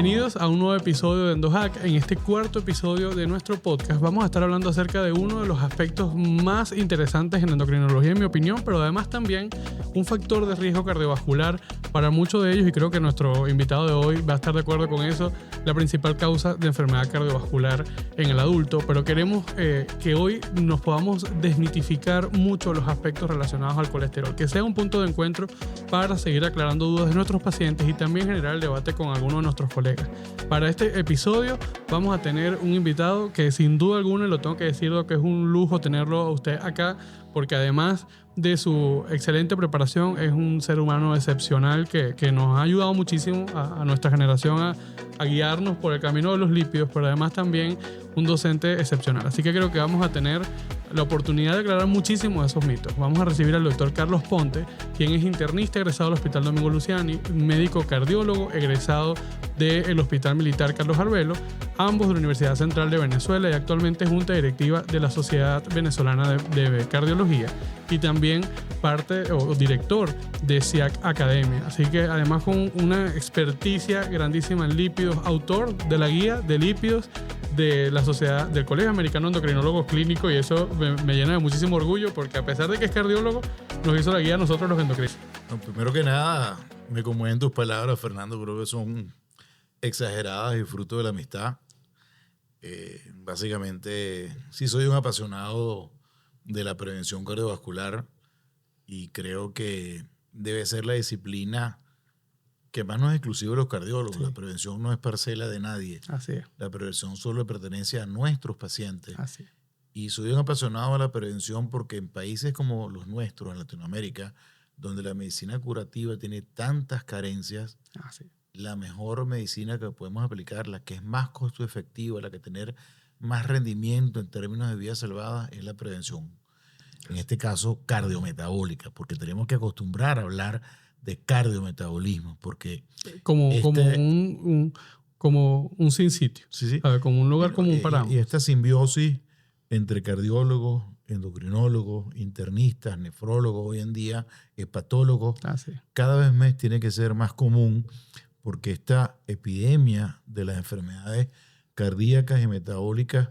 Bienvenidos a un nuevo episodio de EndoHack. En este cuarto episodio de nuestro podcast vamos a estar hablando acerca de uno de los aspectos más interesantes en la endocrinología, en mi opinión, pero además también un factor de riesgo cardiovascular para muchos de ellos, y creo que nuestro invitado de hoy va a estar de acuerdo con eso, la principal causa de enfermedad cardiovascular en el adulto. Pero queremos que hoy nos podamos desmitificar mucho los aspectos relacionados al colesterol, que sea un punto de encuentro para seguir aclarando dudas de nuestros pacientes y también generar el debate con algunos de nuestros colegas. Para este episodio vamos a tener un invitado que sin duda alguna, y lo tengo que decir, que es un lujo tenerlo a usted acá, porque además de su excelente preparación es un ser humano excepcional que nos ha ayudado muchísimo a nuestra generación a guiarnos por el camino de los lípidos, pero además también un docente excepcional. Así que creo que vamos a tener la oportunidad de aclarar muchísimos de esos mitos. Vamos a recibir al doctor Carlos Ponte, quien es internista egresado del Hospital Domingo Luciani, médico cardiólogo egresado del Hospital Militar Carlos Arbelo, ambos de la Universidad Central de Venezuela, y actualmente junta directiva de la Sociedad Venezolana de Cardiología, y también parte o director de SIAC Academia. Así que además con una experticia grandísima en lípidos, autor de la guía de lípidos de la Sociedad del Colegio Americano de Endocrinólogos Clínicos, y eso me llena de muchísimo orgullo, porque a pesar de que es cardiólogo, nos hizo la guía a nosotros los endocrinólogos. No, primero que nada, me conmueven tus palabras, Fernando. Creo que son exageradas y fruto de la amistad. Básicamente, sí soy un apasionado de la prevención cardiovascular, y creo que debe ser la disciplina que más no es exclusiva de los cardiólogos. Sí. La prevención no es parcela de nadie. Así es. La prevención solo le pertenece a nuestros pacientes. Así es. Y soy un apasionado de la prevención porque en países como los nuestros, en Latinoamérica, donde la medicina curativa tiene tantas carencias, la mejor medicina que podemos aplicar, la que es más costo efectiva, la que tener más rendimiento en términos de vidas salvadas, es la prevención. En este caso, cardiometabólica, porque tenemos que acostumbrar a hablar de cardiometabolismo, porque como un sin sitio, sí. Como un lugar común para ambos. Y esta simbiosis entre cardiólogos, endocrinólogos, internistas, nefrólogos, hoy en día hepatólogos, cada vez más tiene que ser más común, porque esta epidemia de las enfermedades cardíacas y metabólicas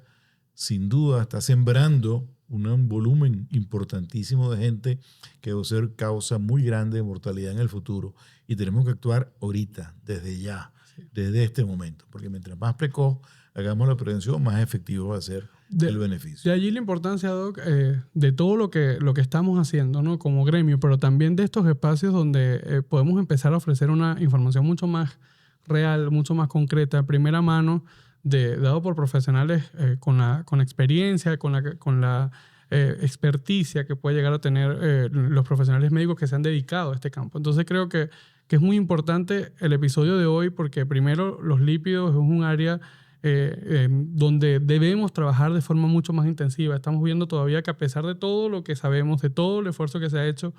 sin duda está sembrando un volumen importantísimo de gente que va a ser causa muy grande de mortalidad en el futuro, y tenemos que actuar ahorita, desde ya, desde este momento, porque mientras más precoz hagamos la prevención, más efectivo va a ser el beneficio. De allí la importancia, Doc, de todo lo que estamos haciendo, ¿no?, como gremio, pero también de estos espacios donde podemos empezar a ofrecer una información mucho más real, mucho más concreta, primera mano, dado por profesionales con experiencia, con la experticia que puede llegar a tener los profesionales médicos que se han dedicado a este campo. Entonces creo que es muy importante el episodio de hoy, porque primero los lípidos es un área donde debemos trabajar de forma mucho más intensiva. Estamos viendo todavía que, a pesar de todo lo que sabemos, de todo el esfuerzo que se ha hecho,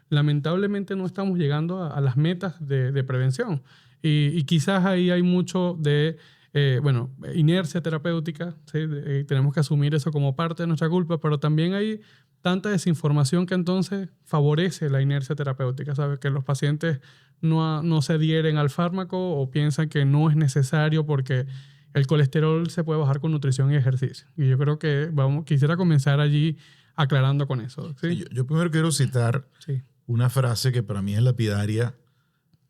lamentablemente no estamos llegando a las metas de prevención. Y quizás ahí hay mucho de inercia terapéutica, ¿sí? Tenemos que asumir eso como parte de nuestra culpa, pero también hay tanta desinformación que entonces favorece la inercia terapéutica, ¿sabes? Que los pacientes no se adhieren al fármaco o piensan que no es necesario porque el colesterol se puede bajar con nutrición y ejercicio. Y yo creo que quisiera comenzar allí aclarando con eso, ¿sí? Sí, yo primero quiero citar una frase que para mí es lapidaria,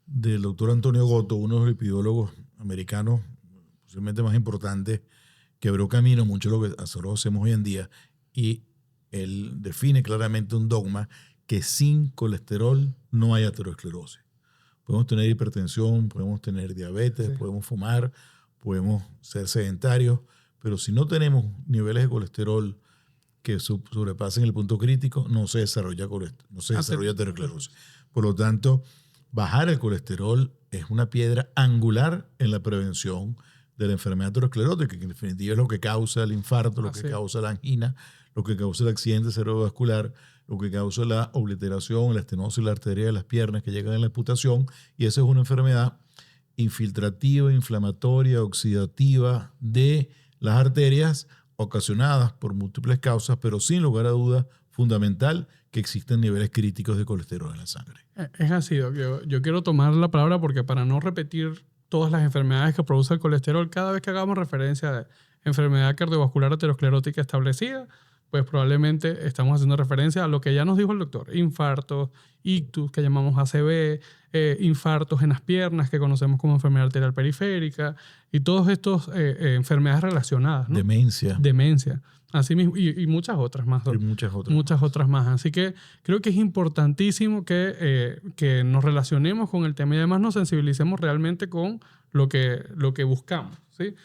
del doctor Antonio Gotto, uno de los lipidólogos americanos posiblemente más importante, que abrió camino mucho lo que nosotros hacemos hoy en día, y él define claramente un dogma: que sin colesterol no hay aterosclerosis. Podemos tener hipertensión, podemos tener diabetes, podemos fumar, podemos ser sedentarios, pero si no tenemos niveles de colesterol que sobrepasen el punto crítico, no se desarrolla aterosclerosis. Por lo tanto, bajar el colesterol es una piedra angular en la prevención de la enfermedad aterosclerótica, que en definitiva es lo que causa el infarto, lo que causa la angina, lo que causa el accidente cerebrovascular, lo que causa la obliteración, la estenosis y la arteria de las piernas que llegan a la amputación, y esa es una enfermedad infiltrativa, inflamatoria, oxidativa de las arterias, ocasionadas por múltiples causas, pero sin lugar a dudas fundamental que existen niveles críticos de colesterol en la sangre. Es así, yo quiero tomar la palabra porque, para no repetir todas las enfermedades que produce el colesterol. Cada vez que hagamos referencia de enfermedad cardiovascular aterosclerótica establecida, pues probablemente estamos haciendo referencia a lo que ya nos dijo el doctor. Infartos, ictus, que llamamos ACV, infartos en las piernas, que conocemos como enfermedad arterial periférica, y todas estas enfermedades relacionadas, ¿no? Demencia. Así mismo, y muchas otras más. Y muchas otras más. Así que creo que es importantísimo que nos relacionemos con el tema y además nos sensibilicemos realmente con lo que buscamos, ¿sí?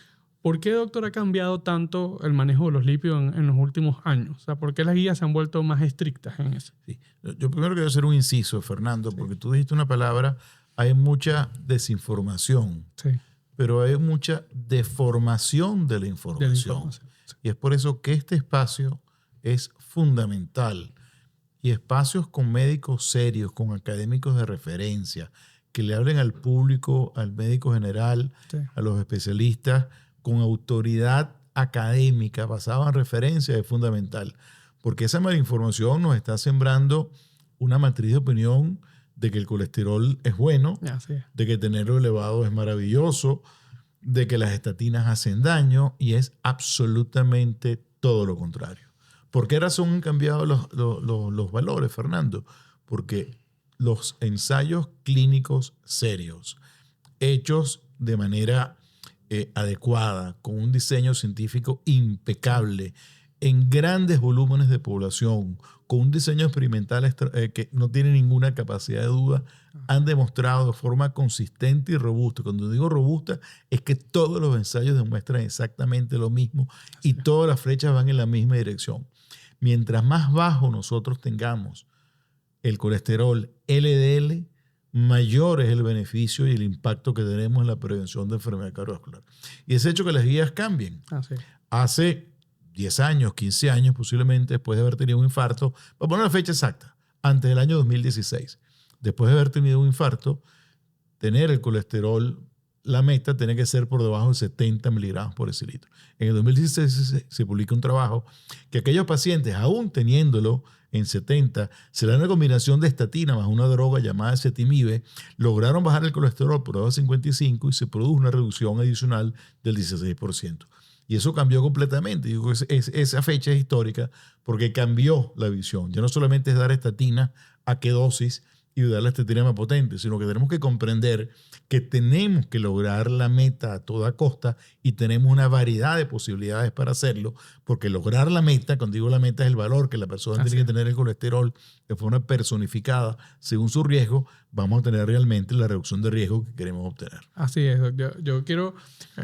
¿Por qué, doctor, ha cambiado tanto el manejo de los lípidos en los últimos años? O sea, ¿por qué las guías se han vuelto más estrictas en eso? Sí. Yo primero quiero hacer un inciso, Fernando, porque tú dijiste una palabra, hay mucha desinformación, pero hay mucha deformación de la información. Sí. Y es por eso que este espacio es fundamental. Y espacios con médicos serios, con académicos de referencia, que le hablen al público, al médico general, a los especialistas, con autoridad académica basada en referencia es fundamental, porque esa malinformación nos está sembrando una matriz de opinión de que el colesterol es bueno, de que tenerlo elevado es maravilloso, de que las estatinas hacen daño, y es absolutamente todo lo contrario. ¿Por qué razón han cambiado los valores, Fernando? Porque los ensayos clínicos serios, hechos de manera adecuada, con un diseño científico impecable, en grandes volúmenes de población, con un diseño experimental que no tiene ninguna capacidad de duda, han demostrado de forma consistente y robusta. Cuando digo robusta, es que todos los ensayos demuestran exactamente lo mismo y todas las flechas van en la misma dirección. Mientras más bajo nosotros tengamos el colesterol LDL, mayor es el beneficio y el impacto que tenemos en la prevención de enfermedad cardiovascular. Y es hecho que las guías cambien. Hace 10 años, 15 años, posiblemente después de haber tenido un infarto, para poner la fecha exacta, antes del año 2016, después de haber tenido un infarto, tener el colesterol, la meta tiene que ser por debajo de 70 miligramos por decilitro. En el 2016 se publica un trabajo que aquellos pacientes, aún teniéndolo en 70, se le da una combinación de estatina más una droga llamada ezetimibe, lograron bajar el colesterol por debajo de 55 y se produjo una reducción adicional del 16%. Y eso cambió completamente. Digo, esa fecha es histórica porque cambió la visión. Ya no solamente es dar estatina a qué dosis y dar la estatina más potente, sino que tenemos que comprender que tenemos que lograr la meta a toda costa y tenemos una variedad de posibilidades para hacerlo, porque lograr la meta, cuando digo la meta es el valor que la persona tiene que tener el colesterol de forma personificada según su riesgo, vamos a tener realmente la reducción de riesgo que queremos obtener. Así es, Doc. Yo quiero,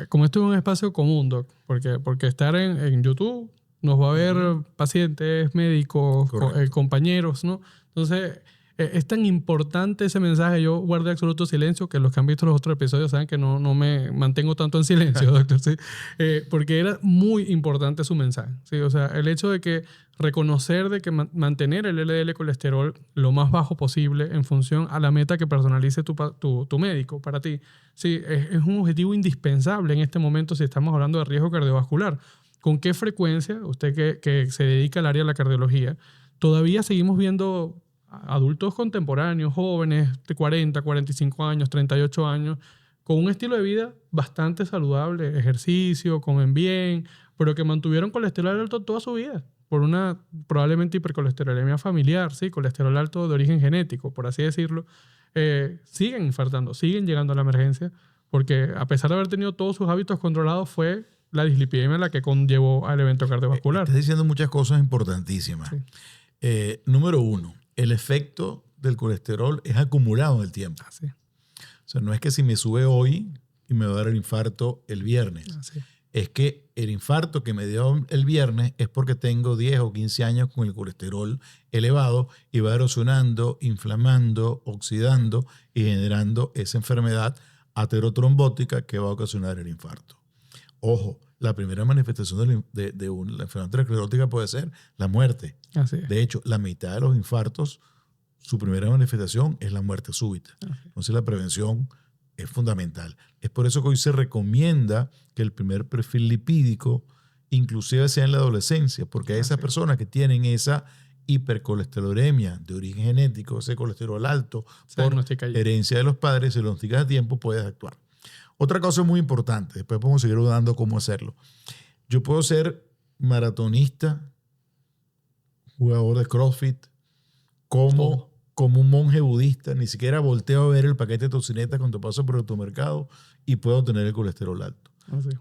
como esto es un espacio común, Doc, porque estar en YouTube nos va a ver pacientes, médicos, compañeros, ¿no? Entonces, es tan importante ese mensaje. Yo guardé absoluto silencio, que los que han visto los otros episodios saben que no me mantengo tanto en silencio, doctor, ¿sí? Porque era muy importante su mensaje, ¿sí? O sea, el hecho de que reconocer de que mantener el LDL colesterol lo más bajo posible en función a la meta que personalice tu médico para ti, sí, es un objetivo indispensable en este momento si estamos hablando de riesgo cardiovascular. ¿Con qué frecuencia, usted que se dedica al área de la cardiología, todavía seguimos viendo adultos contemporáneos, jóvenes de 40, 45 años, 38 años, con un estilo de vida bastante saludable, ejercicio, comen bien, pero que mantuvieron colesterol alto toda su vida por una probablemente hipercolesterolemia familiar, ¿sí? Colesterol alto de origen genético, por así decirlo, siguen infartando, siguen llegando a la emergencia, porque a pesar de haber tenido todos sus hábitos controlados, fue la dislipidemia la que conllevó al evento cardiovascular. Estás diciendo muchas cosas importantísimas. Sí. Número uno, el efecto del colesterol es acumulado en el tiempo. Así. O sea, no es que si me sube hoy y me va a dar el infarto el viernes. Así. Es que el infarto que me dio el viernes es porque tengo 10 o 15 años con el colesterol elevado y va erosionando, inflamando, oxidando y generando esa enfermedad aterotrombótica que va a ocasionar el infarto. Ojo, la primera manifestación de la enfermedad aterosclerótica puede ser la muerte. Así es. De hecho, la mitad de los infartos, su primera manifestación es la muerte súbita. Así. Entonces la prevención es fundamental. Es por eso que hoy se recomienda que el primer perfil lipídico inclusive sea en la adolescencia, porque a esas personas que tienen esa hipercolesterolemia de origen genético, ese colesterol alto, por herencia de los padres, si lo diagnosticas a tiempo, puedes actuar. Otra cosa muy importante, después podemos seguir dando cómo hacerlo. Yo puedo ser maratonista, jugador de CrossFit, como un monje budista, ni siquiera volteo a ver el paquete de tocineta cuando paso por el automercado y puedo tener el colesterol alto.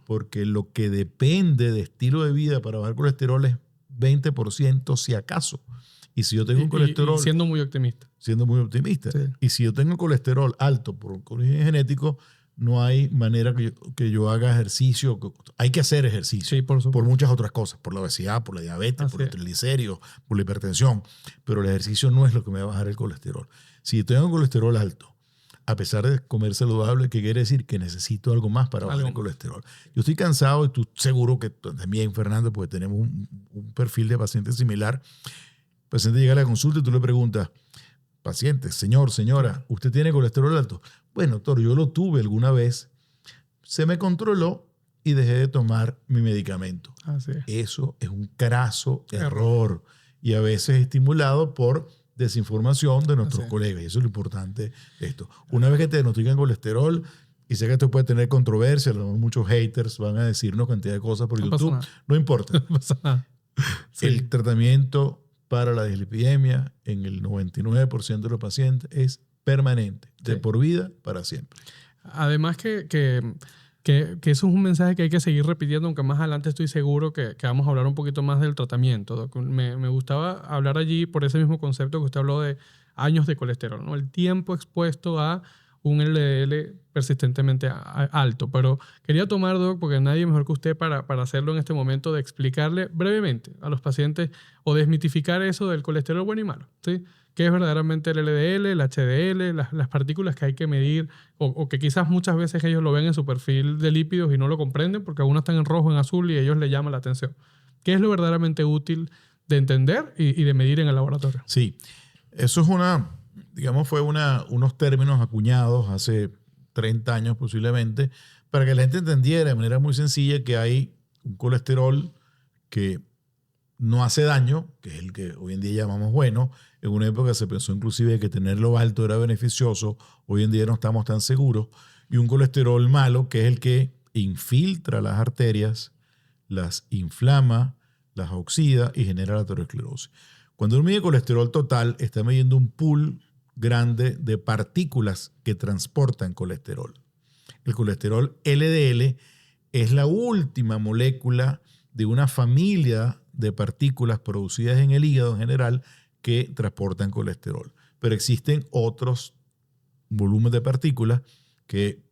Porque lo que depende de estilo de vida para bajar colesterol es 20% si acaso. Y si yo tengo un colesterol... Y siendo muy optimista. Siendo muy optimista. Sí. Y si yo tengo colesterol alto por origen genético, no hay manera que yo haga ejercicio. Hay que hacer ejercicio. Sí, por muchas otras cosas. Por la obesidad, por la diabetes, por los triglicéridos, por la hipertensión. Pero el ejercicio no es lo que me va a bajar el colesterol. Si yo tengo colesterol alto, a pesar de comer saludable, ¿qué quiere decir? Que necesito algo más para bajar el colesterol. Yo estoy cansado y tú seguro que también, Fernando, porque tenemos un perfil de paciente similar. El paciente llega a la consulta y tú le preguntas, paciente, señor, señora, ¿usted tiene colesterol alto? Bueno, doctor, yo lo tuve alguna vez, se me controló y dejé de tomar mi medicamento. Así es. Eso es un craso error y a veces estimulado por desinformación de nuestros colegas. Y eso es lo importante de esto. Una vez que te diagnostican colesterol, y sé que esto puede tener controversia, muchos haters van a decirnos cantidad de cosas por YouTube, no importa. No pasa nada. Sí. El tratamiento para la dislipidemia en el 99% de los pacientes es permanente, de por vida para siempre. Además que eso es un mensaje que hay que seguir repitiendo, aunque más adelante estoy seguro que vamos a hablar un poquito más del tratamiento. Me gustaba hablar allí por ese mismo concepto que usted habló de años de colesterol, ¿no? El tiempo expuesto a un LDL persistentemente alto. Pero quería tomar, Doc, porque nadie mejor que usted para hacerlo en este momento, de explicarle brevemente a los pacientes o desmitificar eso del colesterol bueno y malo, ¿sí? ¿Qué es verdaderamente el LDL, el HDL, las partículas que hay que medir o que quizás muchas veces ellos lo ven en su perfil de lípidos y no lo comprenden porque algunos están en rojo, en azul y a ellos les llama la atención? ¿Qué es lo verdaderamente útil de entender y de medir en el laboratorio? Sí, eso es fue unos términos acuñados hace 30 años posiblemente para que la gente entendiera de manera muy sencilla que hay un colesterol que no hace daño, que es el que hoy en día llamamos bueno. En una época se pensó inclusive que tenerlo alto era beneficioso. Hoy en día no estamos tan seguros. Y un colesterol malo, que es el que infiltra las arterias, las inflama, las oxida y genera la aterosclerosis. Cuando uno mide colesterol total, está midiendo un pool grande de partículas que transportan colesterol. El colesterol LDL es la última molécula de una familia de partículas producidas en el hígado en general que transportan colesterol. Pero existen otros volúmenes de partículas que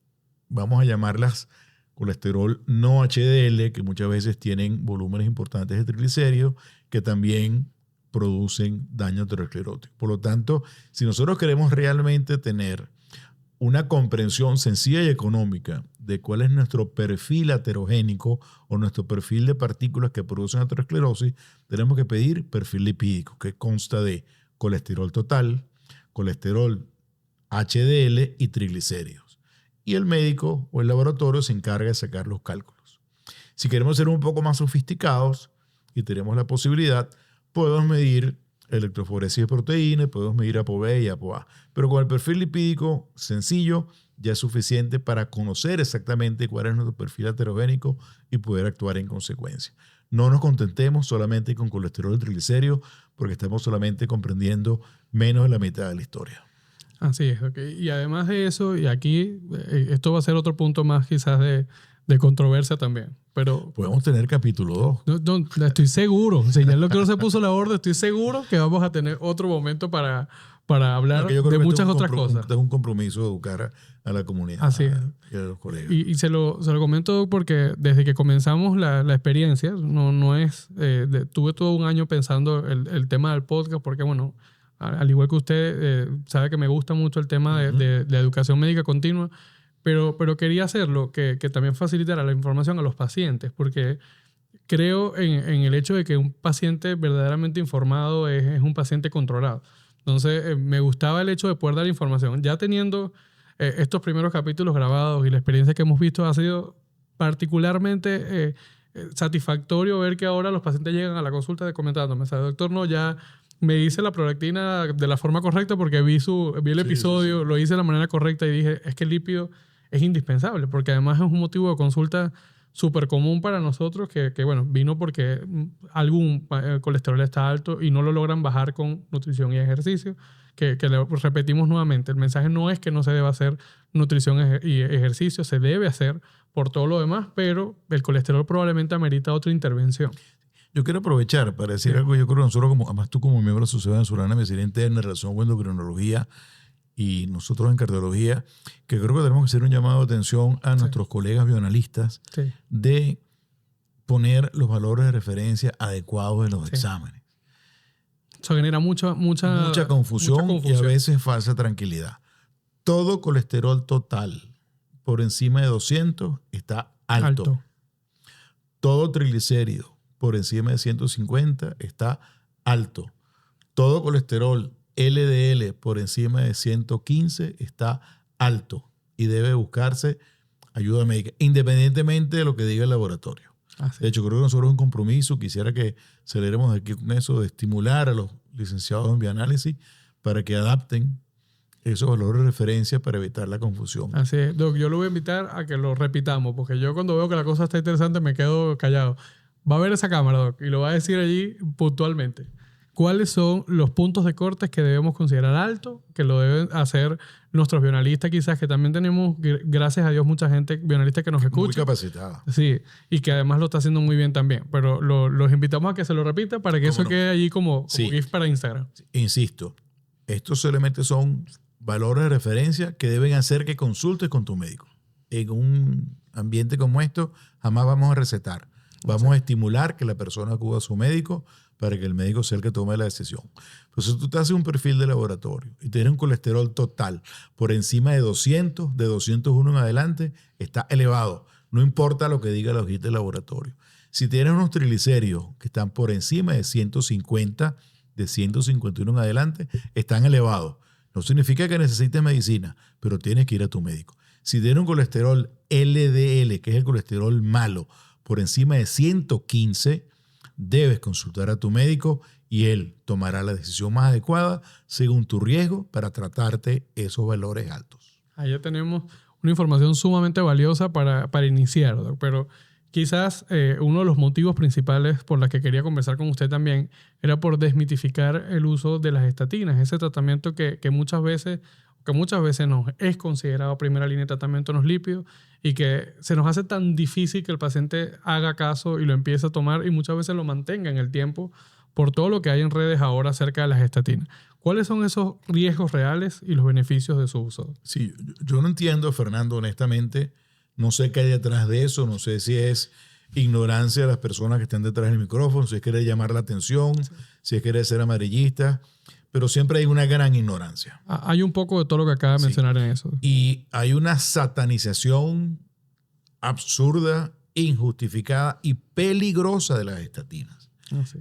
vamos a llamarlas colesterol no HDL, que muchas veces tienen volúmenes importantes de triglicéridos, que también producen daño aterosclerótico. Por lo tanto, si nosotros queremos realmente tener una comprensión sencilla y económica de cuál es nuestro perfil aterogénico o nuestro perfil de partículas que producen aterosclerosis, tenemos que pedir perfil lipídico, que consta de colesterol total, colesterol HDL y triglicéridos. Y el médico o el laboratorio se encarga de sacar los cálculos. Si queremos ser un poco más sofisticados y tenemos la posibilidad, podemos medir electroforesis de proteínas, podemos medir ApoB y ApoA. Pero con el perfil lipídico sencillo ya es suficiente para conocer exactamente cuál es nuestro perfil aterogénico y poder actuar en consecuencia. No nos contentemos solamente con colesterol y triglicéridos porque estamos solamente comprendiendo menos de la mitad de la historia. Así es, okay. Y además de eso, y aquí esto va a ser otro punto más quizás de controversia también. Pero podemos tener capítulo 2. No, estoy seguro. Si ya el doctor se puso la orden, estoy seguro que vamos a tener otro momento para hablar de muchas otras cosas. Es un compromiso educar a la comunidad. Así es. Y a los colegas. Y se lo comento porque desde que comenzamos la experiencia, no es... tuve todo un año pensando el tema del podcast porque, bueno, al igual que usted, sabe que me gusta mucho el tema de educación médica continua. Pero quería hacerlo que también facilitara la información a los pacientes, porque creo en el hecho de que un paciente verdaderamente informado es un paciente controlado. Entonces, me gustaba el hecho de poder dar información. Ya teniendo estos primeros capítulos grabados y la experiencia que hemos visto, ha sido particularmente satisfactorio ver que ahora los pacientes llegan a la consulta comentándome, o sea, doctor, no, ya me hice la prolactina de la forma correcta porque vi el episodio, lo hice de la manera correcta y dije, es que el lípido es indispensable, porque además es un motivo de consulta súper común para nosotros que bueno, vino porque algún colesterol está alto y no lo logran bajar con nutrición y ejercicio, que le repetimos nuevamente, el mensaje no es que no se deba hacer nutrición y ejercicio, se debe hacer por todo lo demás, pero el colesterol probablemente amerita otra intervención. Yo quiero aprovechar para decir algo. Yo creo que nosotros, además tú como miembro de la Sociedad Venezolana de Medicina Interna en relación con endocrinología y nosotros en cardiología, que creo que tenemos que hacer un llamado de atención a nuestros colegas bioanalistas de poner los valores de referencia adecuados en los exámenes. Eso genera mucha confusión y a veces falsa tranquilidad. Todo colesterol total por encima de 200 está alto. Todo triglicérido por encima de 150 está alto. Todo colesterol LDL por encima de 115 está alto y debe buscarse ayuda médica, independientemente de lo que diga el laboratorio. De hecho, creo que nosotros un compromiso, quisiera que aceleremos aquí con eso, de estimular a los licenciados en bioanálisis para que adapten esos valores de referencia para evitar la confusión. Así es. Doc, yo lo voy a invitar a que lo repitamos, porque yo cuando veo que la cosa está interesante me quedo callado. Va a ver esa cámara, Doc, y lo va a decir allí puntualmente. ¿Cuáles son los puntos de cortes que debemos considerar altos, que lo deben hacer nuestros bioanalistas quizás, que también tenemos, gracias a Dios, mucha gente bioanalista que nos escucha? Muy capacitada. Sí, y que además lo está haciendo muy bien también. Pero los invitamos a que se lo repita para que eso quede allí como GIF para Instagram. Insisto, estos solamente son valores de referencia que deben hacer que consultes con tu médico. En un ambiente como esto, jamás vamos a recetar. Vamos a estimular que la persona acuda a su médico para que el médico sea el que tome la decisión. Pues si tú te haces un perfil de laboratorio y tienes un colesterol total por encima de 200, de 201 en adelante, está elevado. No importa lo que diga la hojita de laboratorio. Si tienes unos triglicéridos que están por encima de 150, de 151 en adelante, están elevados. No significa que necesites medicina, pero tienes que ir a tu médico. Si tienes un colesterol LDL, que es el colesterol malo, por encima de 115, debes consultar a tu médico y él tomará la decisión más adecuada según tu riesgo para tratarte esos valores altos. Allá tenemos una información sumamente valiosa para iniciar, Doc, pero quizás uno de los motivos principales por los que quería conversar con usted también era por desmitificar el uso de las estatinas, ese tratamiento que muchas veces nos es considerado primera línea de tratamiento en los lípidos y que se nos hace tan difícil que el paciente haga caso y lo empiece a tomar y muchas veces lo mantenga en el tiempo por todo lo que hay en redes ahora acerca de las estatinas. ¿Cuáles son esos riesgos reales y los beneficios de su uso? Sí, yo no entiendo, Fernando, honestamente. No sé qué hay detrás de eso. No sé si es ignorancia de las personas que están detrás del micrófono, si es querer llamar la atención, si es querer ser amarillista. Pero siempre hay una gran ignorancia. Hay un poco de todo lo que acaba de mencionar en eso. Y hay una satanización absurda, injustificada y peligrosa de las estatinas.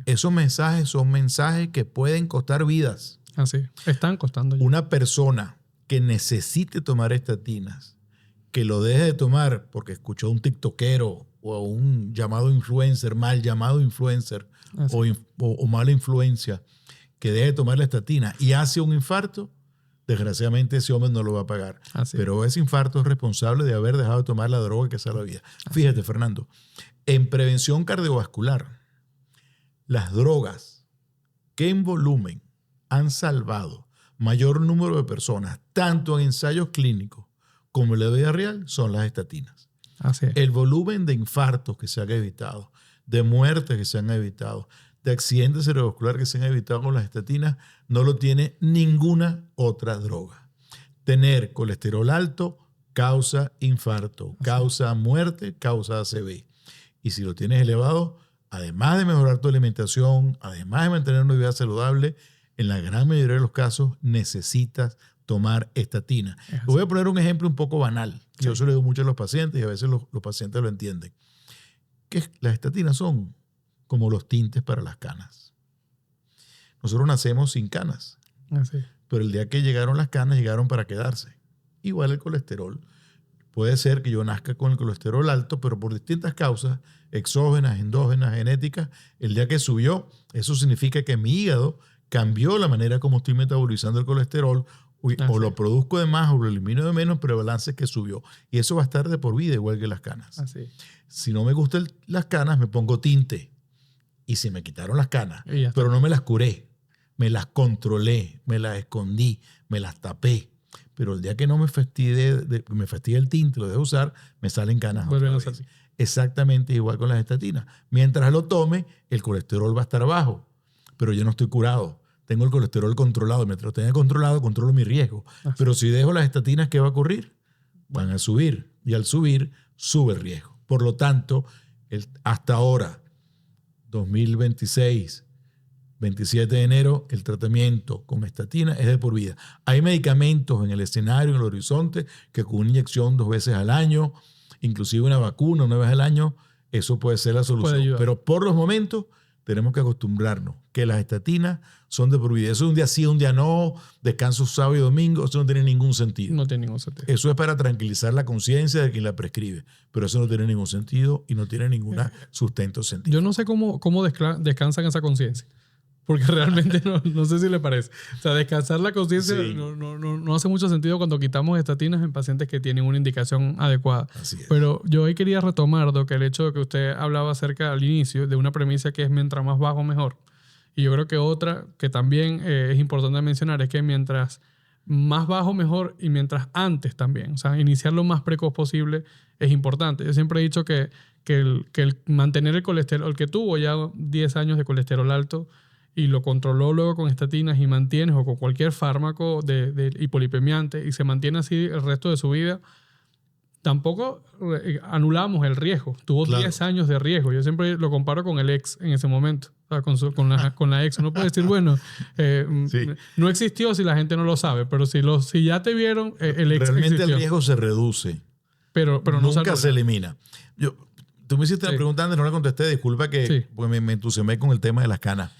Esos mensajes son mensajes que pueden costar vidas. Así, están costando ya. Una persona que necesite tomar estatinas, que lo deje de tomar porque escuchó a un tiktokero o a un llamado influencer, mal llamado influencer o mala influencia, que deje de tomar la estatina y hace un infarto, desgraciadamente ese hombre no lo va a pagar. Pero ese infarto es responsable de haber dejado de tomar la droga que salva la vida. Fíjate, Fernando, en prevención cardiovascular, las drogas que en volumen han salvado mayor número de personas, tanto en ensayos clínicos como en la vida real, son las estatinas. El volumen de infartos que se han evitado, de muertes que se han evitado, de accidentes cerebrovasculares que se han evitado con las estatinas, no lo tiene ninguna otra droga. Tener colesterol alto causa infarto, causa muerte, causa ACV. Y si lo tienes elevado, además de mejorar tu alimentación, además de mantener una vida saludable, en la gran mayoría de los casos necesitas tomar estatina. Voy a poner un ejemplo un poco banal. Yo se lo digo mucho a los pacientes y a veces los pacientes lo entienden. Que las estatinas son como los tintes para las canas. Nosotros nacemos sin canas, pero el día que llegaron las canas, llegaron para quedarse. Igual el colesterol. Puede ser que yo nazca con el colesterol alto, pero por distintas causas, exógenas, endógenas, genéticas, el día que subió, eso significa que mi hígado cambió la manera como estoy metabolizando el colesterol o lo produzco de más o lo elimino de menos, pero el balance es que subió. Y eso va a estar de por vida, igual que las canas. Así. Si no me gustan las canas, me pongo tinte. Y se me quitaron las canas, pero no me las curé. Me las controlé, me las escondí, me las tapé. Pero el día que no me fastidie el tinte, lo dejo usar, me salen canas. Vuelven a salir. Exactamente igual con las estatinas. Mientras lo tome, el colesterol va a estar bajo. Pero yo no estoy curado. Tengo el colesterol controlado. Mientras lo tenga controlado, controlo mi riesgo. Pero si dejo las estatinas, ¿qué va a ocurrir? Van a subir. Y al subir, sube el riesgo. Por lo tanto, hasta ahora, 2026, 27 de enero, el tratamiento con estatina es de por vida. Hay medicamentos en el escenario, en el horizonte, que con una inyección 2 veces al año, inclusive una vacuna 1 vez al año, eso puede ser la solución. Pero por los momentos tenemos que acostumbrarnos que las estatinas son de por vida. Eso es un día sí, un día no, descanso sábado y domingo, eso no tiene ningún sentido. No tiene ningún sentido. Eso es para tranquilizar la conciencia de quien la prescribe, pero eso no tiene ningún sentido y no tiene ningún sustento científico. Yo no sé cómo descansan esa conciencia. Porque realmente no sé si le parece. O sea, descansar la conciencia no hace mucho sentido cuando quitamos estatinas en pacientes que tienen una indicación adecuada. Así es. Pero yo hoy quería retomar, Doc, el hecho de que usted hablaba acerca al inicio de una premisa que es mientras más bajo, mejor. Y yo creo que otra que también es importante mencionar es que mientras más bajo, mejor, y mientras antes también. O sea, iniciar lo más precoz posible es importante. Yo siempre he dicho que el mantener el colesterol, el que tuvo ya 10 años de colesterol alto, y lo controló luego con estatinas y mantienes o con cualquier fármaco de hipolipemiante y se mantiene así el resto de su vida, tampoco anulamos el riesgo. Tuvo 10 años de riesgo. Yo siempre lo comparo con el ex en ese momento, o sea, con la ex. Uno puede decir, bueno, no existió si la gente no lo sabe, pero si ya te vieron, el ex realmente existió. El riesgo se reduce. Pero nunca se elimina. Tú me hiciste la pregunta antes, no la contesté. Disculpa porque me entusiasmé con el tema de las canas.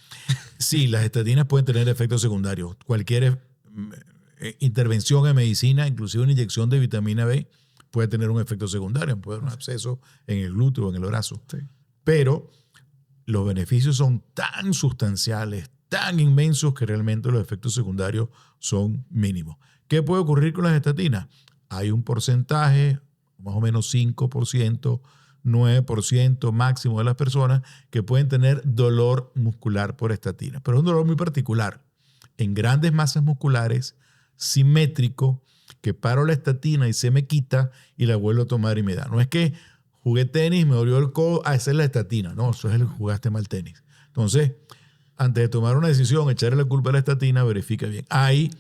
Sí, las estatinas pueden tener efectos secundarios. Cualquier intervención en medicina, inclusive una inyección de vitamina B, puede tener un efecto secundario. Puede haber un absceso en el glúteo o en el brazo. Sí. Pero los beneficios son tan sustanciales, tan inmensos, que realmente los efectos secundarios son mínimos. ¿Qué puede ocurrir con las estatinas? Hay un porcentaje, más o menos 5%, 9% máximo de las personas que pueden tener dolor muscular por estatina. Pero es un dolor muy particular. En grandes masas musculares, simétrico, que paro la estatina y se me quita y la vuelvo a tomar y me da. No es que jugué tenis, me dolió el codo, esa es la estatina. No, eso es el jugaste mal tenis. Entonces, antes de tomar una decisión, echarle la culpa a la estatina, verifica bien. Hay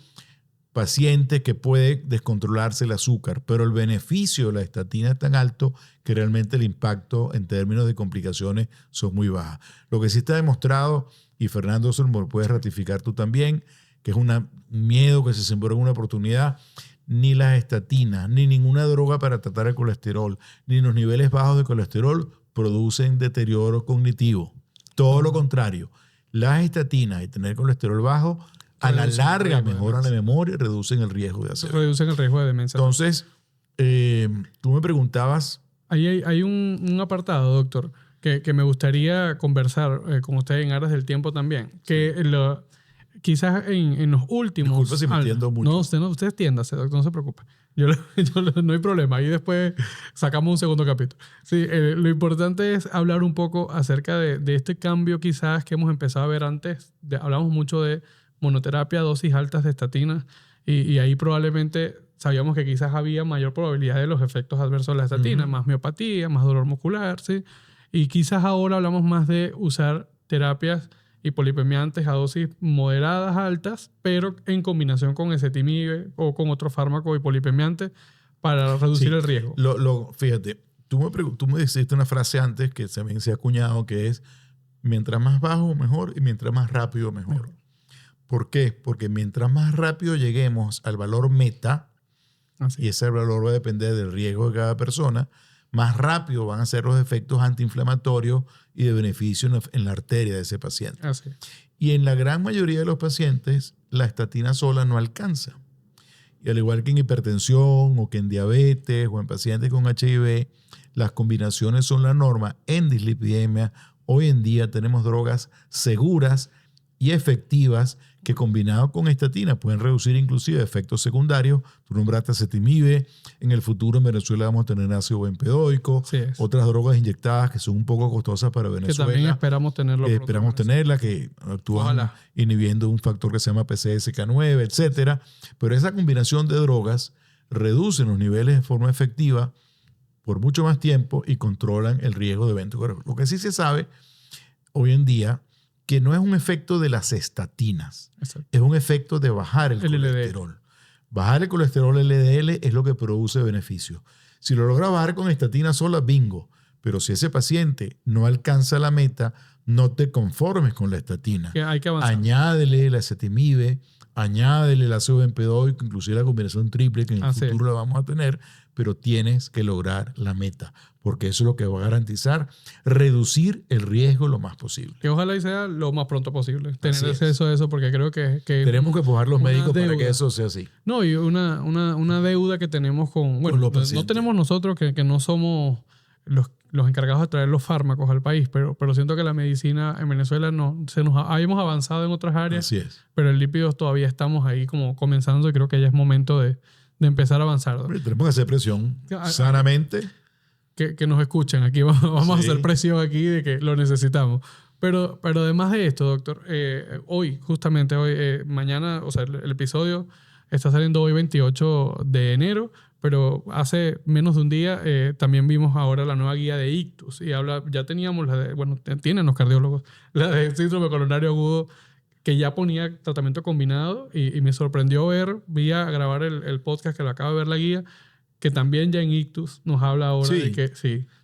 pacientes que puede descontrolarse el azúcar, pero el beneficio de la estatina es tan alto que realmente el impacto en términos de complicaciones son muy bajas. Lo que sí está demostrado, y Fernando eso lo puedes ratificar tú también, que es un miedo que se sembró en una oportunidad, ni las estatinas, ni ninguna droga para tratar el colesterol, ni los niveles bajos de colesterol producen deterioro cognitivo. Todo lo contrario, las estatinas y tener colesterol bajo a la larga mejoran la memoria y reducen el riesgo de hacer. Reducen el riesgo de demencia. Entonces, tú me preguntabas. Ahí hay un apartado, doctor, que me gustaría conversar con usted en aras del tiempo también. Que quizás en los últimos. Disculpa si me entiendo mucho. No, usted extiéndase, doctor, no se preocupe. No hay problema. Ahí después sacamos un segundo capítulo. Sí, lo importante es hablar un poco acerca de este cambio quizás que hemos empezado a ver antes. Hablamos mucho de monoterapia, dosis altas de estatinas, y ahí probablemente sabíamos que quizás había mayor probabilidad de los efectos adversos de la estatina, más miopatía, más dolor muscular, ¿sí? Y quizás ahora hablamos más de usar terapias hipolipemiantes a dosis moderadas altas, pero en combinación con ezetimibe o con otro fármaco hipolipemiante para reducir el riesgo. Fíjate, tú me dijiste una frase antes que también se ha acuñado, que es mientras más bajo mejor y mientras más rápido mejor. ¿Por qué? Porque mientras más rápido lleguemos al valor meta, y ese valor va a depender del riesgo de cada persona, más rápido van a ser los efectos antiinflamatorios y de beneficio en la arteria de ese paciente. Y en la gran mayoría de los pacientes, la estatina sola no alcanza. Y al igual que en hipertensión o que en diabetes o en pacientes con HIV, las combinaciones son la norma. En dislipidemia, hoy en día tenemos drogas seguras y efectivas que combinado con estatina pueden reducir inclusive efectos secundarios. Tú nombraste acetimib. En el futuro en Venezuela vamos a tener ácido bempedóico, otras drogas inyectadas que son un poco costosas para Venezuela. Que también esperamos tenerlo. Esperamos tenerla, que actúan inhibiendo un factor que se llama PCSK9, etcétera. Pero esa combinación de drogas reducen los niveles de forma efectiva por mucho más tiempo y controlan el riesgo de eventos. Lo que sí se sabe hoy en día que no es un efecto de las estatinas, es un efecto de bajar el colesterol. LDL. Bajar el colesterol LDL es lo que produce beneficios. Si lo logra bajar con estatina sola, bingo. Pero si ese paciente no alcanza la meta, no te conformes con la estatina. Que hay que avanzar. Añádele la acetimib, añádele el ácido bempedóico, inclusive la combinación triple que en el futuro la vamos a tener, pero tienes que lograr la meta, porque eso es lo que va a garantizar reducir el riesgo lo más posible. Que ojalá y sea lo más pronto posible. Tener acceso a eso, porque creo que tenemos que empujar los médicos para que eso sea así. No, y una deuda que tenemos con los pacientes. No tenemos nosotros que no somos los encargados de traer los fármacos al país, pero siento que la medicina en Venezuela hemos avanzado en otras áreas, así es. Pero en lípidos todavía estamos ahí como comenzando y creo que ya es momento de empezar a avanzar. Tenemos que hacer presión sanamente. Que nos escuchen. Aquí vamos a hacer presión aquí de que lo necesitamos. Pero además de esto, doctor, justamente hoy, mañana, o sea, el episodio está saliendo hoy 28 de enero, pero hace menos de un día también vimos ahora la nueva guía de ictus y ya teníamos tienen los cardiólogos, la de síndrome coronario agudo, que ya ponía tratamiento combinado y me sorprendió vi a grabar el podcast que lo acabo de ver la guía, que también ya en ictus nos habla ahora de que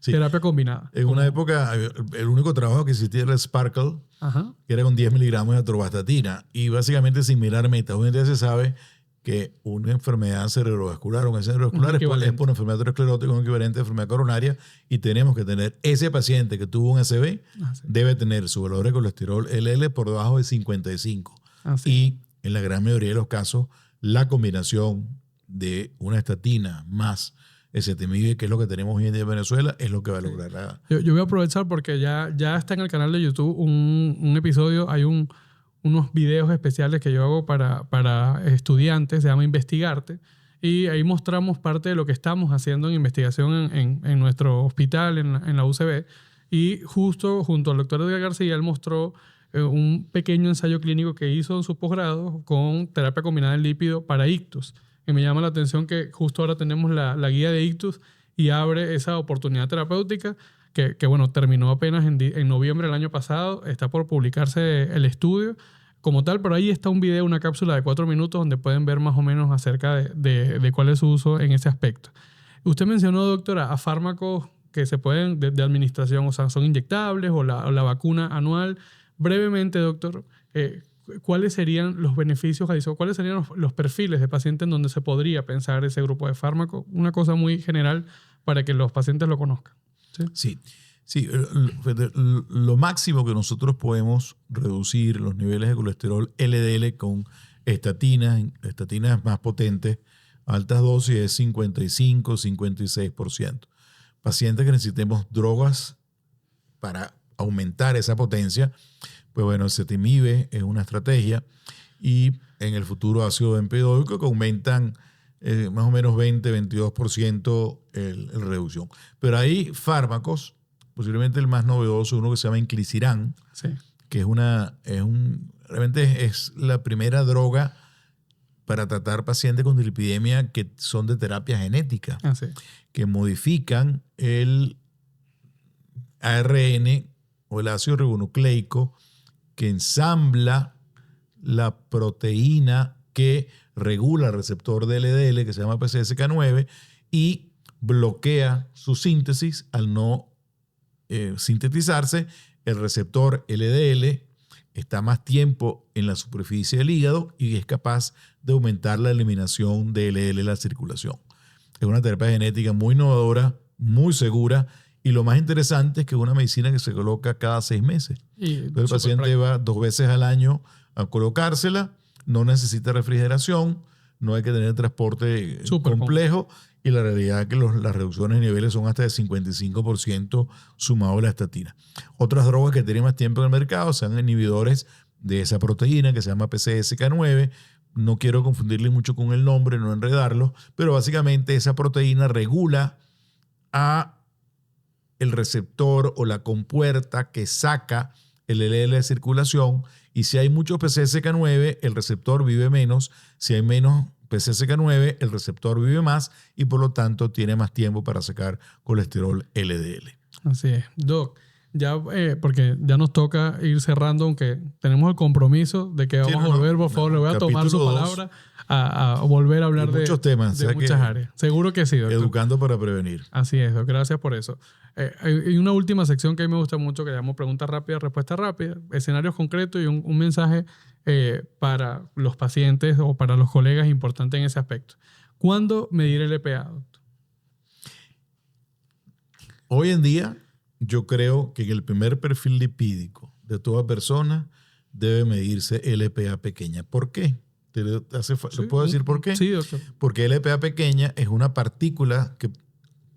terapia combinada. En una época el único trabajo que existía era el Sparkle, que era con 10 miligramos de atorvastatina y básicamente sin mirar meta. Hoy en día se sabe que una enfermedad cerebrovascular, es por una enfermedad aterosclerótica, un equivalente de enfermedad coronaria, y tenemos que tener ese paciente que tuvo un ACV, debe tener su valor de colesterol LL por debajo de 55. Y en la gran mayoría de los casos, la combinación de una estatina más ezetimibe, que es lo que tenemos hoy en día en Venezuela, es lo que va a lograr la... Yo voy a aprovechar porque ya está en el canal de YouTube un episodio, hay unos videos especiales que yo hago para estudiantes, se llama Investigarte, y ahí mostramos parte de lo que estamos haciendo en investigación en nuestro hospital, en la UCB, y justo junto al doctor Edgar García, él mostró un pequeño ensayo clínico que hizo en su posgrado con terapia combinada en lípido para ictus. Y me llama la atención que justo ahora tenemos la guía de ictus y abre esa oportunidad terapéutica que terminó apenas en noviembre del año pasado. Está por publicarse el estudio como tal, pero ahí está un video, una cápsula de 4 minutos donde pueden ver más o menos acerca de cuál es su uso en ese aspecto. Usted mencionó, doctora, a fármacos que se pueden de administración, o sea, son inyectables o la vacuna anual. Brevemente, doctor, ¿cuáles serían los beneficios adicionales? ¿Cuáles serían los perfiles de pacientes en donde se podría pensar ese grupo de fármacos? Una cosa muy general para que los pacientes lo conozcan. Sí, lo máximo que nosotros podemos reducir los niveles de colesterol LDL con estatinas más potentes, altas dosis, es 55-56%. Pacientes que necesitemos drogas para aumentar esa potencia, pues bueno, el acetimib es una estrategia, y en el futuro ácido bempedóico que aumentan más o menos 20-22% el reducción. Pero hay fármacos, posiblemente el más novedoso, uno que se llama inclisiran, que realmente es la primera droga para tratar pacientes con dislipidemia que son de terapia genética, que modifican el ARN o el ácido ribonucleico que ensambla la proteína que regula el receptor de LDL, que se llama PCSK9, y bloquea su síntesis. Al no sintetizarse, el receptor LDL está más tiempo en la superficie del hígado y es capaz de aumentar la eliminación de LDL en la circulación. Es una terapia genética muy innovadora, muy segura, y lo más interesante es que es una medicina que se coloca cada 6 meses. Entonces el paciente va 2 veces al año a colocársela, no necesita refrigeración, no hay que tener transporte complejo, y la realidad es que las reducciones de niveles son hasta de 55% sumado a la estatina. Otras drogas que tienen más tiempo en el mercado son inhibidores de esa proteína que se llama PCSK9. No quiero confundirle mucho con el nombre, no enredarlo, pero básicamente esa proteína regula a el receptor o la compuerta que saca el LDL de circulación, y si hay mucho PCSK9, el receptor vive menos. Si hay menos PCSK9, el receptor vive más y por lo tanto tiene más tiempo para sacar colesterol LDL. Así es. Doc, ya, porque ya nos toca ir cerrando, aunque tenemos el compromiso de que vamos a volver, por favor, le voy a tomar su palabra a volver a hablar de muchos temas, de muchas áreas. Seguro que sí, doctor. Educando para prevenir. Así es, doctor. Gracias por eso. Hay una última sección que a mí me gusta mucho que llamamos preguntas rápidas, respuestas rápidas, escenarios concretos y un mensaje para los pacientes o para los colegas importante en ese aspecto. ¿Cuándo medir el LPA, doctor? Hoy en día, yo creo que en el primer perfil lipídico de toda persona debe medirse LPA pequeña. ¿Por qué? ¿Le puedo decir por qué? Sí, doctor. Porque LPA pequeña es una partícula que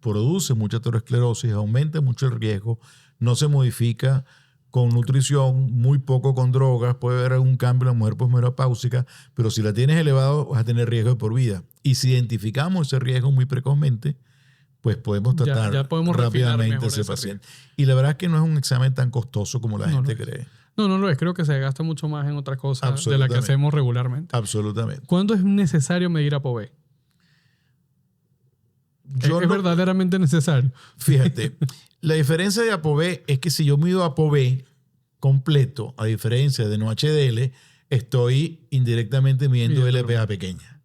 produce mucha aterosclerosis, aumenta mucho el riesgo, no se modifica con nutrición, muy poco con drogas, puede haber algún cambio en la mujer posmenopáusica, pero si la tienes elevado vas a tener riesgo de por vida. Y si identificamos ese riesgo muy precozmente, pues podemos tratar ya podemos rápidamente a ese paciente. Y la verdad es que no es un examen tan costoso como la gente cree. No lo es. Creo que se gasta mucho más en otras cosas de las que hacemos regularmente. Absolutamente. ¿Cuándo es necesario medir ApoB? ¿Es verdaderamente necesario? Fíjate, la diferencia de ApoB es que si yo mido ApoB completo, a diferencia de no HDL, estoy indirectamente midiendo LPA pequeña.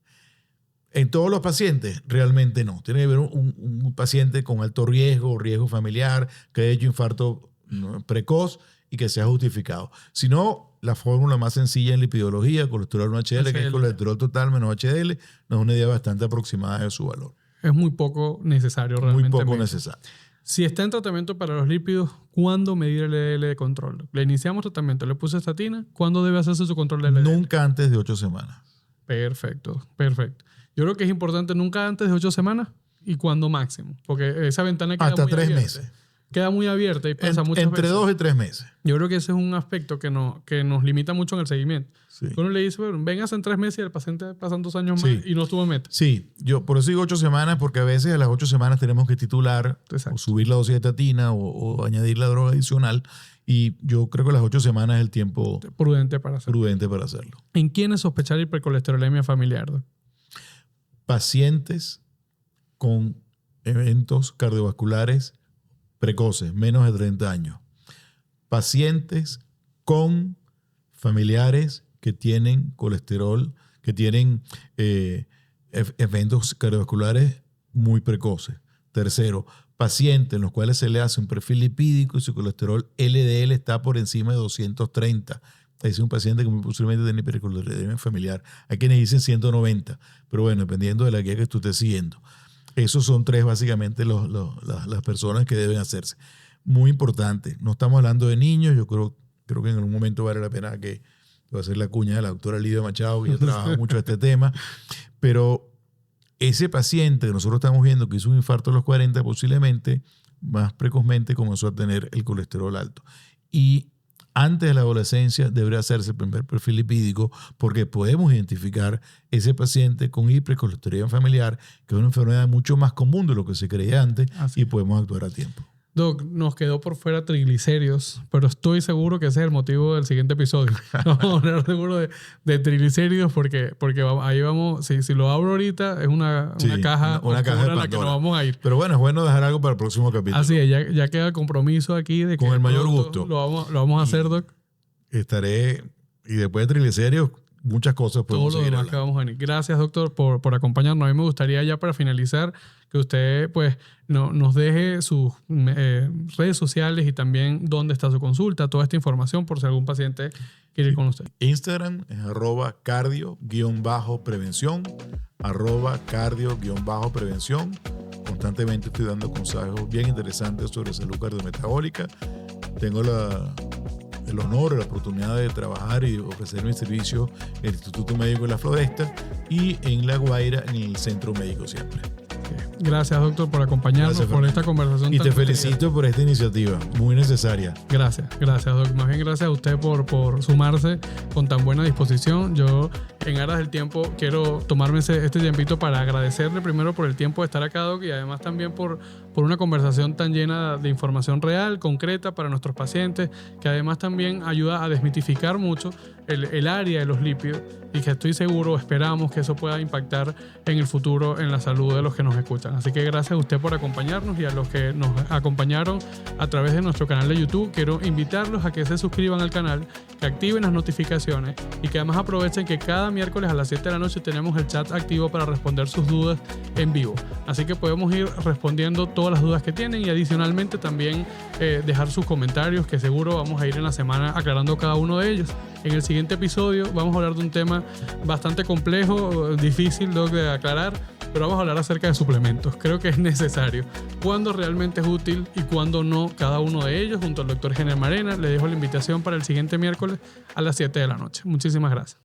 En todos los pacientes, realmente no. Tiene que haber un paciente con alto riesgo, riesgo familiar, que haya hecho infarto precoz y que sea justificado. Si no, la fórmula más sencilla en lipidología, colesterol no HDL, que es colesterol total menos HDL, nos da una idea bastante aproximada de su valor. Es muy poco necesario realmente. Muy poco necesario. Si está en tratamiento para los lípidos, ¿cuándo medir el LDL de control? Le iniciamos tratamiento, le puse estatina, ¿cuándo debe hacerse su control de LDL? Nunca antes de 8 semanas. Perfecto. Yo creo que es importante nunca antes de 8 semanas y cuándo máximo, porque esa ventana queda hasta muy 3 abierta. meses. Queda muy abierta y pasa muchas entre veces. 2 y 3 meses. Yo creo que ese es un aspecto que nos limita mucho en el seguimiento. Sí. Uno le dice, bueno, vengas en 3 meses y el paciente pasan 2 años más y no estuvo en meta. Sí, yo por eso digo 8 semanas, porque a veces a las 8 semanas tenemos que titular o subir la dosis de estatina o añadir la droga adicional. Y yo creo que las 8 semanas es el tiempo prudente para hacerlo. ¿En quiénes sospechar hipercolesterolemia familiar, doc? Pacientes con eventos cardiovasculares precoces, menos de 30 años. Pacientes con familiares que tienen colesterol, que tienen eventos cardiovasculares muy precoces. Tercero, pacientes en los cuales se le hace un perfil lipídico y su colesterol LDL está por encima de 230. Es un paciente que muy posiblemente tiene hipercolesterolemia familiar. Hay quienes dicen 190, pero bueno, dependiendo de la guía que tú estés siguiendo. Esos son 3 básicamente las personas que deben hacerse. Muy importante, no estamos hablando de niños, yo creo que en algún momento vale la pena que voy a hacer la cuña de la doctora Lidia Machado, que ya trabaja mucho este tema, pero ese paciente que nosotros estamos viendo que hizo un infarto a los 40, posiblemente más precozmente comenzó a tener el colesterol alto. Y antes de la adolescencia debería hacerse el primer perfil lipídico porque podemos identificar ese paciente con hipercolesterolemia familiar, que es una enfermedad mucho más común de lo que se creía antes, y podemos actuar a tiempo. Doc, nos quedó por fuera triglicéridos, pero estoy seguro que ese es el motivo del siguiente episodio. Vamos a hablar seguro de triglicéridos porque ahí vamos, si lo abro ahorita es una caja de la que nos vamos a ir. Pero bueno, es bueno dejar algo para el próximo capítulo. Así es, ya queda el compromiso aquí de que con el mayor gusto lo vamos a hacer, Doc. Y después de triglicéridos, muchas cosas podemos seguir hablando. Que vamos a venir. Gracias, doctor, por acompañarnos. A mí me gustaría ya para finalizar que usted pues nos deje sus redes sociales y también dónde está su consulta, toda esta información por si algún paciente quiere ir con usted. Instagram es @cardio_prevención, @cardio_prevención. Constantemente estoy dando consejos bien interesantes sobre salud cardiometabólica. Tengo el honor, la oportunidad de trabajar y ofrecer mi servicio en el Instituto Médico de la Floresta y en La Guaira, en el Centro Médico siempre. Gracias, doctor, por acompañarnos, Gracias, por esta conversación. Y tan te felicito por esta iniciativa, muy necesaria. Gracias, doc. Más bien gracias a usted por sumarse con tan buena disposición. Yo, en aras del tiempo, quiero tomarme este tiempito para agradecerle primero por el tiempo de estar acá, doc, y además también por una conversación tan llena de información real, concreta para nuestros pacientes, que además también ayuda a desmitificar mucho el área de los lípidos, y que estoy seguro, esperamos que eso pueda impactar en el futuro en la salud de los que nos escuchan. Así que gracias a usted por acompañarnos, y a los que nos acompañaron a través de nuestro canal de YouTube, quiero invitarlos a que se suscriban al canal, que activen las notificaciones y que además aprovechen que cada miércoles a las 7 de la noche tenemos el chat activo para responder sus dudas en vivo. Así que podemos ir respondiendo todas las dudas que tienen, y adicionalmente también dejar sus comentarios, que seguro vamos a ir en la semana aclarando cada uno de ellos. En el siguiente episodio vamos a hablar de un tema bastante complejo, difícil de aclarar, pero vamos a hablar acerca de suplementos. Creo que es necesario. Cuándo realmente es útil y cuándo no, cada uno de ellos, junto al doctor Gener Marena. Le dejo la invitación para el siguiente miércoles a las 7 de la noche. Muchísimas gracias.